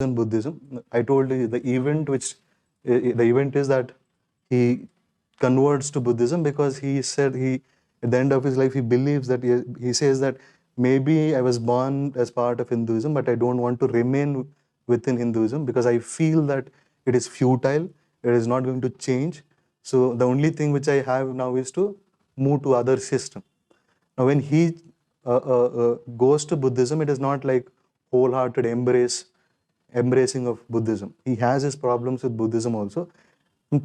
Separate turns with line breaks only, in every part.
in Buddhism. I told you the event the event is that he converts to Buddhism because he said at the end of his life he believes that he says that maybe I was born as part of Hinduism, but I don't want to remain within Hinduism because I feel that it is futile, it is not going to change. So the only thing which I have now is to move to other system. Now, when he goes to Buddhism, it is not like wholehearted embracing of Buddhism. He has his problems with Buddhism also.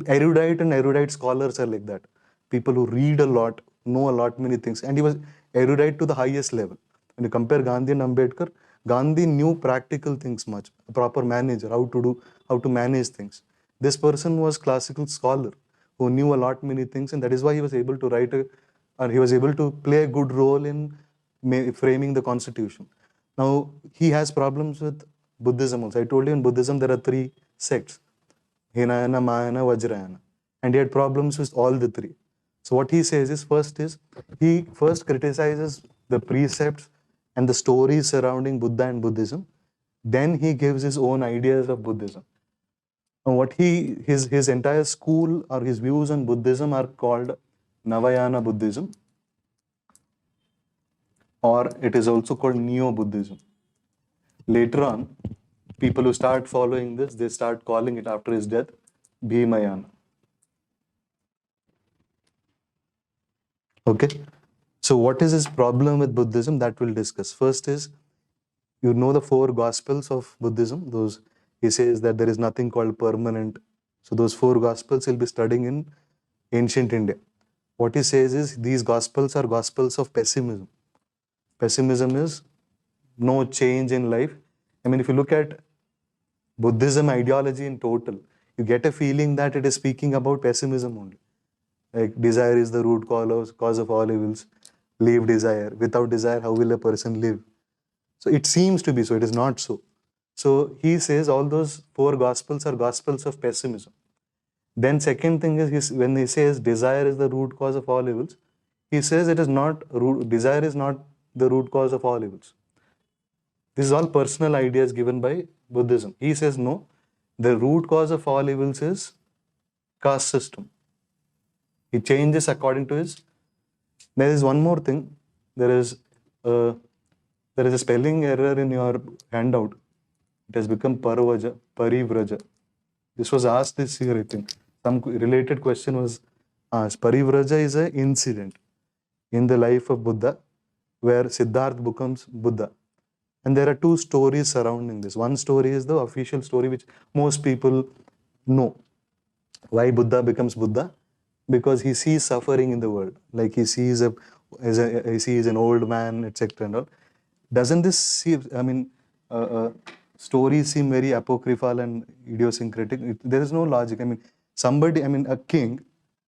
Erudite scholars are like that. People who read a lot, know a lot, many things. And he was erudite to the highest level. When you compare Gandhi and Ambedkar, Gandhi knew practical things much, a proper manager, how to manage things. This person was classical scholar who knew a lot, many things, and that is why he was able to he was able to play a good role in framing the constitution. Now, he has problems with Buddhism also. I told you in Buddhism there are three sects, Hinayana, Mahayana, Vajrayana. And he had problems with all the three. So what he says is he first criticizes the precepts and the stories surrounding Buddha and Buddhism. Then he gives his own ideas of Buddhism. And his entire school or his views on Buddhism are called Navayana Buddhism, or it is also called Neo-Buddhism. Later on, people who start following this, they start calling it after his death, Bhimayana. Okay? So what is his problem with Buddhism? That we'll discuss. First is, you know the four gospels of Buddhism. He says that there is nothing called permanent. So those four gospels he'll be studying in ancient India. What he says is these gospels are gospels of pessimism. Pessimism is no change in life. I mean, if you look at Buddhism ideology in total, you get a feeling that it is speaking about pessimism only. Like desire is the root cause of all evils. Leave desire. Without desire, how will a person live? So it seems to be so. It is not so. So he says all those four gospels are gospels of pessimism. Then second thing is when he says desire is the root cause of all evils, he says desire is not the root cause of all evils. This is all personal ideas given by Buddhism. He says no, the root cause of all evils is caste system. He changes according to his. There is one more thing. There is a spelling error in your handout. It has become Parivraja. This was asked this year, I think. Some related question was asked. Parivraja is an incident in the life of Buddha where Siddhartha becomes Buddha. And there are two stories surrounding this. One story is the official story which most people know. Why Buddha becomes Buddha? Because he sees suffering in the world. Like he sees an old man, etc. and all. Doesn't this stories seem very apocryphal and idiosyncratic? There is no logic. I mean, a king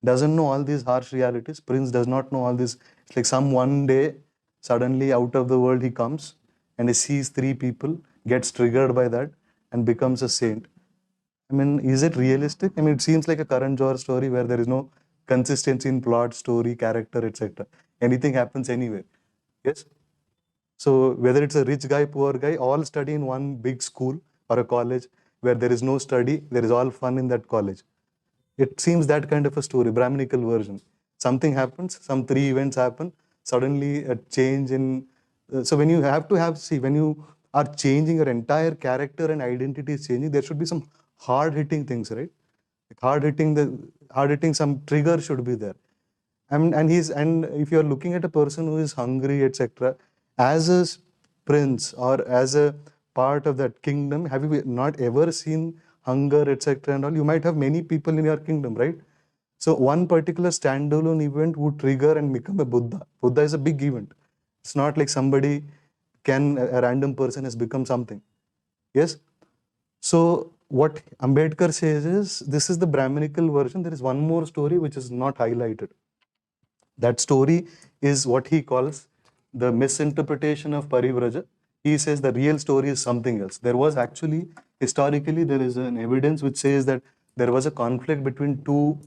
doesn't know all these harsh realities. Prince does not know all this. It's like one day, suddenly out of the world he comes and he sees three people, gets triggered by that and becomes a saint. I mean, is it realistic? I mean, it seems like a Karan Johar story where there is no consistency in plot, story, character, etc. Anything happens anywhere. Yes? So whether it's a rich guy, poor guy, all study in one big school or a college where there is no study, there is all fun in that college. It seems that kind of a story, Brahminical version. Something happens, some three events happen, suddenly a change in. So when you when you are changing your entire character and identity is changing, there should be some hard hitting things, right? Like hard hitting some trigger should be there. And if you're looking at a person who is hungry, etc., as a prince or as a part of that kingdom, have you not ever seen hunger, etc. and all? You might have many people in your kingdom, right? So one particular standalone event would trigger and become a Buddha. Buddha is a big event. It's not like a random person has become something. Yes? So what Ambedkar says is, this is the Brahminical version. There is one more story which is not highlighted. That story is what he calls the misinterpretation of Parivraja. He says the real story is something else. There was actually, historically, there is an evidence which says that there was a conflict between two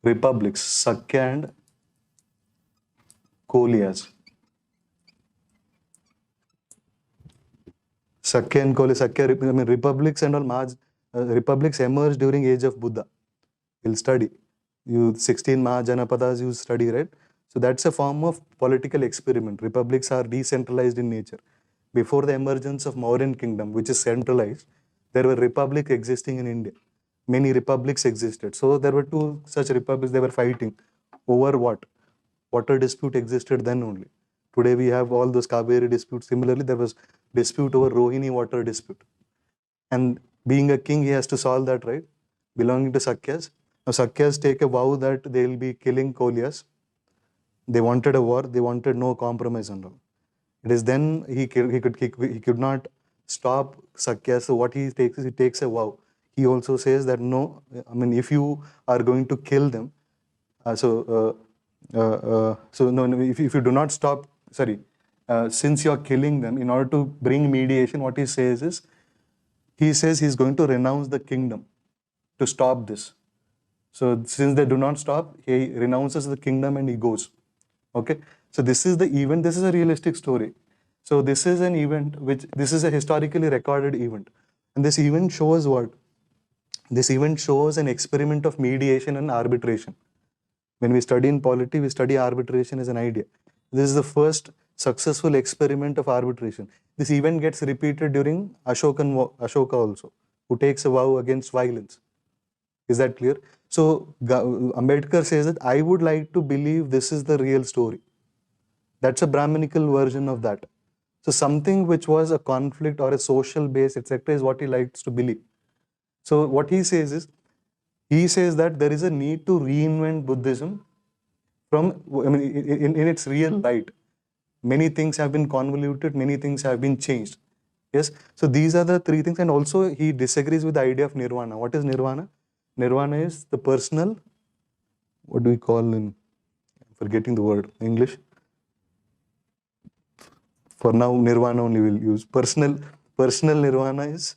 republics, Sakya and Kolias. Sakya and Koli, Sakya, I mean, republics and all, republics emerged during age of Buddha. You'll study. 16 Mahajanapadas you study, right? So that's a form of political experiment. Republics are decentralized in nature. Before the emergence of Mauryan kingdom, which is centralized, there were republics existing in India. Many republics existed. So there were two such republics, they were fighting over what? Water dispute existed then only. Today we have all those Kaveri disputes. Similarly, there was dispute over Rohini water dispute. And being a king, he has to solve that, right? Belonging to Sakyas. Now, Sakyas take a vow that they will be killing Kolyas. They wanted a war. They wanted no compromise and all. It is then he could not stop Sakyas. So what he takes is he takes a vow. He also says that no, I mean, if you are going to kill them, no, if you do not stop, since you are killing them, in order to bring mediation, what he says is, he says he's going to renounce the kingdom to stop this. So since they do not stop, he renounces the kingdom and he goes. Okay. So this is the event. This is a realistic story. So this is an event this is a historically recorded event. And this event shows what? This event shows an experiment of mediation and arbitration. When we study in polity, we study arbitration as an idea. This is the first successful experiment of arbitration. This event gets repeated during Ashoka also, who takes a vow against violence. Is that clear? So Ambedkar says that I would like to believe this is the real story. That's a Brahminical version of that. So something which was a conflict or a social base, etc., is what he likes to believe. So what he says is, he says that there is a need to reinvent Buddhism from, I mean, in its real light. Many things have been convoluted, many things have been changed. Yes, so these are the three things. And also he disagrees with the idea of nirvana. What is nirvana? Nirvana is the personal, what do we call in, I'm forgetting the word, English. For now, nirvana only we'll use. Personal nirvana is,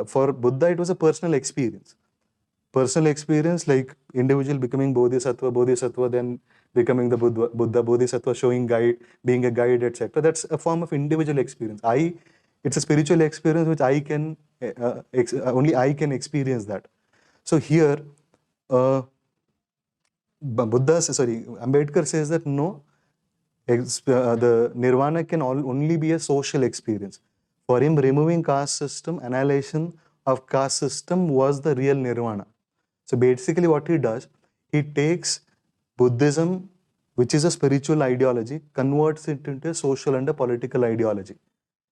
for Buddha, it was a personal experience. Personal experience, like individual becoming bodhisattva, then becoming the Buddha, bodhisattva, showing guide, being a guide, etc. That's a form of individual experience. It's a spiritual experience which I can, only I can experience that. So here, Ambedkar says that no, the nirvana can only be a social experience. For him, removing caste system, annihilation of caste system was the real nirvana. So basically what he does, he takes Buddhism, which is a spiritual ideology, converts it into a social and a political ideology.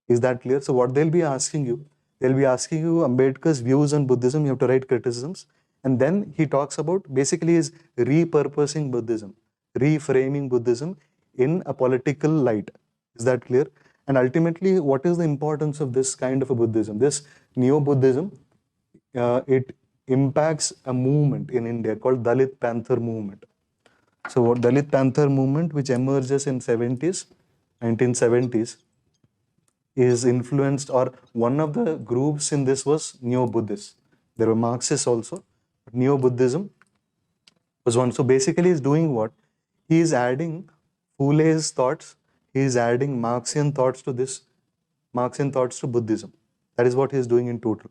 Is that clear? So what they'll be asking you Ambedkar's views on Buddhism. You have to write criticisms. And then he talks about, basically is repurposing Buddhism, reframing Buddhism in a political light. Is that clear? And ultimately, what is the importance of this kind of a Buddhism? This Neo-Buddhism, it impacts a movement in India called Dalit Panther movement. So what Dalit Panther movement, which emerges in 1970s, is influenced, or one of the groups in this was Neo-Buddhists. There were Marxists also, but Neo-Buddhism was one. So basically he's doing what? He is adding Fule's thoughts, he is adding Marxian thoughts to this, Marxian thoughts to Buddhism. That is what he is doing in total.